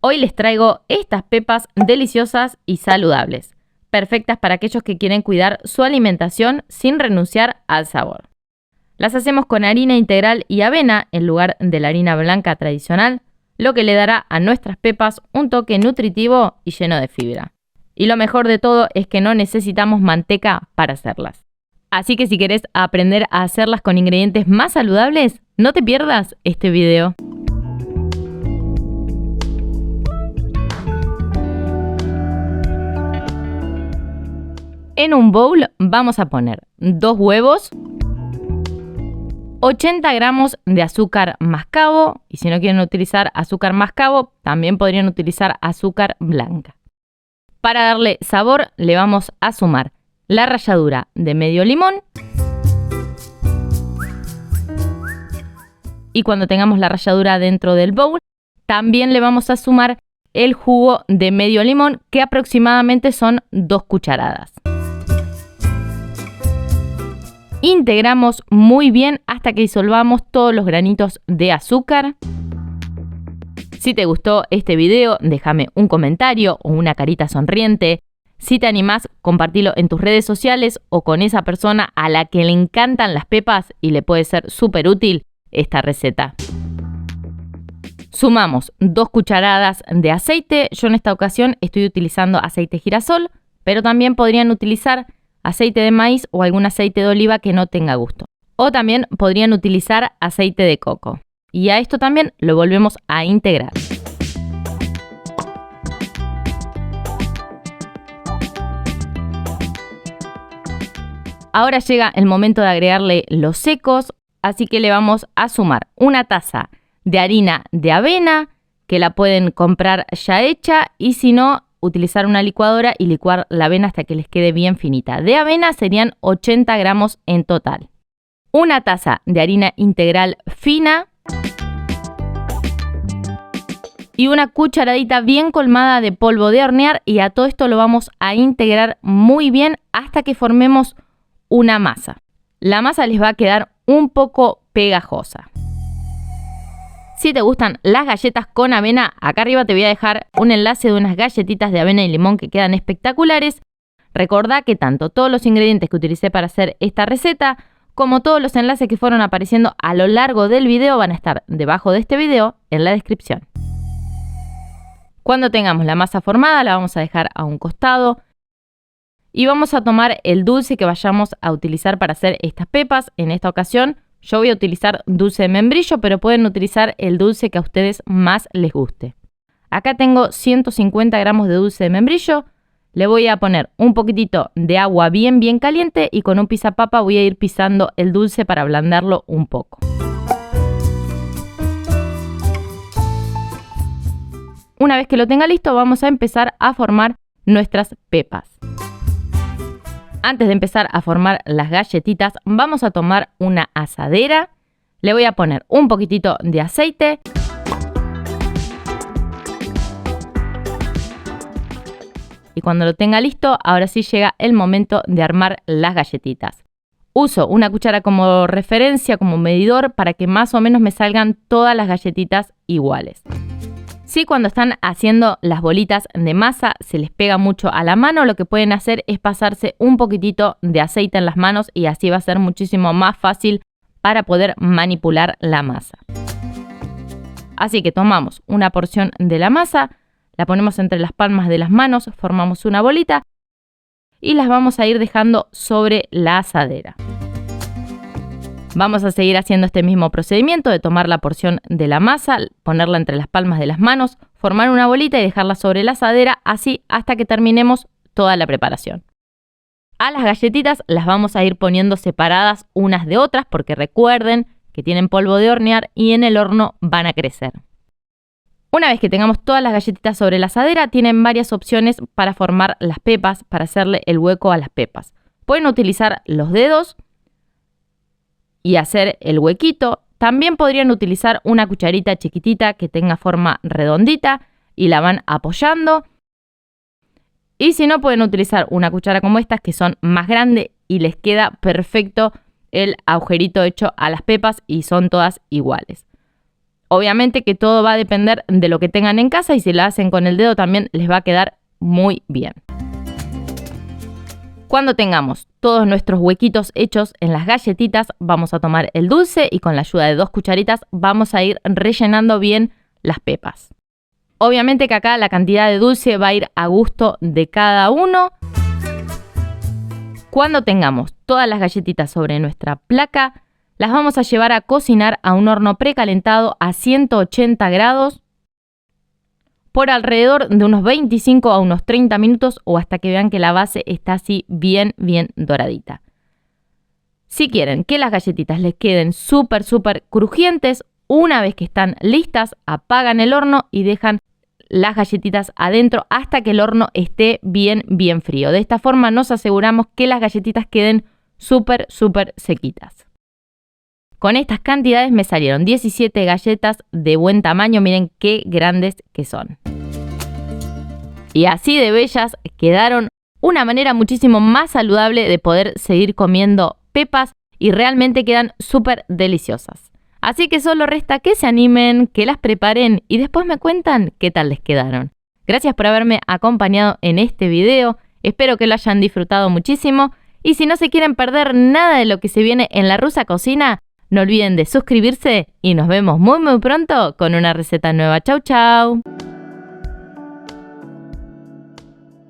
Hoy les traigo estas pepas deliciosas y saludables, perfectas para aquellos que quieren cuidar su alimentación sin renunciar al sabor. Las hacemos con harina integral y avena en lugar de la harina blanca tradicional, lo que le dará a nuestras pepas un toque nutritivo y lleno de fibra. Y lo mejor de todo es que no necesitamos manteca para hacerlas. Así que si querés aprender a hacerlas con ingredientes más saludables, no te pierdas este video. En un bowl vamos a poner 2 huevos, 80 gramos de azúcar mascabo, y si no quieren utilizar azúcar mascabo, también podrían utilizar azúcar blanca. Para darle sabor le vamos a sumar la ralladura de medio limón, y cuando tengamos la ralladura dentro del bowl, también le vamos a sumar el jugo de medio limón, que aproximadamente son 2 cucharadas. Integramos muy bien hasta que disolvamos todos los granitos de azúcar. Si te gustó este video, déjame un comentario o una carita sonriente. Si te animás, compartilo en tus redes sociales o con esa persona a la que le encantan las pepas y le puede ser súper útil esta receta. Sumamos 2 cucharadas de aceite. Yo en esta ocasión estoy utilizando aceite girasol, pero también podrían utilizar aceite de maíz o algún aceite de oliva que no tenga gusto. O también podrían utilizar aceite de coco. Y a esto también lo volvemos a integrar. Ahora llega el momento de agregarle los secos, así que le vamos a sumar una taza de harina de avena, que la pueden comprar ya hecha, y si no, utilizar una licuadora y licuar la avena hasta que les quede bien finita. De avena serían 80 gramos en total. Una taza de harina integral fina y una cucharadita bien colmada de polvo de hornear, y a todo esto lo vamos a integrar muy bien hasta que formemos una masa. La masa les va a quedar un poco pegajosa. Si te gustan las galletas con avena, acá arriba te voy a dejar un enlace de unas galletitas de avena y limón que quedan espectaculares. Recordá que tanto todos los ingredientes que utilicé para hacer esta receta, como todos los enlaces que fueron apareciendo a lo largo del video, van a estar debajo de este video en la descripción. Cuando tengamos la masa formada, la vamos a dejar a un costado y vamos a tomar el dulce que vayamos a utilizar para hacer estas pepas. En esta ocasión yo voy a utilizar dulce de membrillo, pero pueden utilizar el dulce que a ustedes más les guste. Acá tengo 150 gramos de dulce de membrillo. Le voy a poner un poquitito de agua bien caliente y con un pisapapa voy a ir pisando el dulce para ablandarlo un poco. Una vez que lo tenga listo, vamos a empezar a formar nuestras pepas. Antes de empezar a formar las galletitas, vamos a tomar una asadera. Le voy a poner un poquitito de aceite. Y cuando lo tenga listo, ahora sí llega el momento de armar las galletitas. Uso una cuchara como referencia, como medidor, para que más o menos me salgan todas las galletitas iguales. Si cuando están haciendo las bolitas de masa se les pega mucho a la mano, lo que pueden hacer es pasarse un poquitito de aceite en las manos, y así va a ser muchísimo más fácil para poder manipular la masa. Así que tomamos una porción de la masa, la ponemos entre las palmas de las manos, formamos una bolita y las vamos a ir dejando sobre la asadera. Vamos a seguir haciendo este mismo procedimiento de tomar la porción de la masa, ponerla entre las palmas de las manos, formar una bolita y dejarla sobre la asadera, así hasta que terminemos toda la preparación. A las galletitas las vamos a ir poniendo separadas unas de otras, porque recuerden que tienen polvo de hornear y en el horno van a crecer. Una vez que tengamos todas las galletitas sobre la asadera, tienen varias opciones para formar las pepas, para hacerle el hueco a las pepas. Pueden utilizar los dedos y hacer el huequito. También podrían utilizar una cucharita chiquitita que tenga forma redondita y la van apoyando. Y si no, pueden utilizar una cuchara como estas, que son más grandes y les queda perfecto el agujerito hecho a las pepas y son todas iguales. Obviamente que todo va a depender de lo que tengan en casa y si lo hacen con el dedo también les va a quedar muy bien. Cuando tengamos todos nuestros huequitos hechos en las galletitas, vamos a tomar el dulce y con la ayuda de 2 cucharitas vamos a ir rellenando bien las pepas. Obviamente que acá la cantidad de dulce va a ir a gusto de cada uno. Cuando tengamos todas las galletitas sobre nuestra placa, las vamos a llevar a cocinar a un horno precalentado a 180 grados por alrededor de unos 25 a unos 30 minutos o hasta que vean que la base está así bien doradita. Si quieren que las galletitas les queden súper crujientes, una vez que están listas, apagan el horno y dejan las galletitas adentro hasta que el horno esté bien frío. De esta forma nos aseguramos que las galletitas queden súper sequitas. Con estas cantidades me salieron 17 galletas de buen tamaño, miren qué grandes que son. Y así de bellas quedaron, una manera muchísimo más saludable de poder seguir comiendo pepas y realmente quedan súper deliciosas. Así que solo resta que se animen, que las preparen y después me cuentan qué tal les quedaron. Gracias por haberme acompañado en este video, espero que lo hayan disfrutado muchísimo y si no se quieren perder nada de lo que se viene en La Rusa Cocina, no olviden de suscribirse y nos vemos muy pronto con una receta nueva. Chau.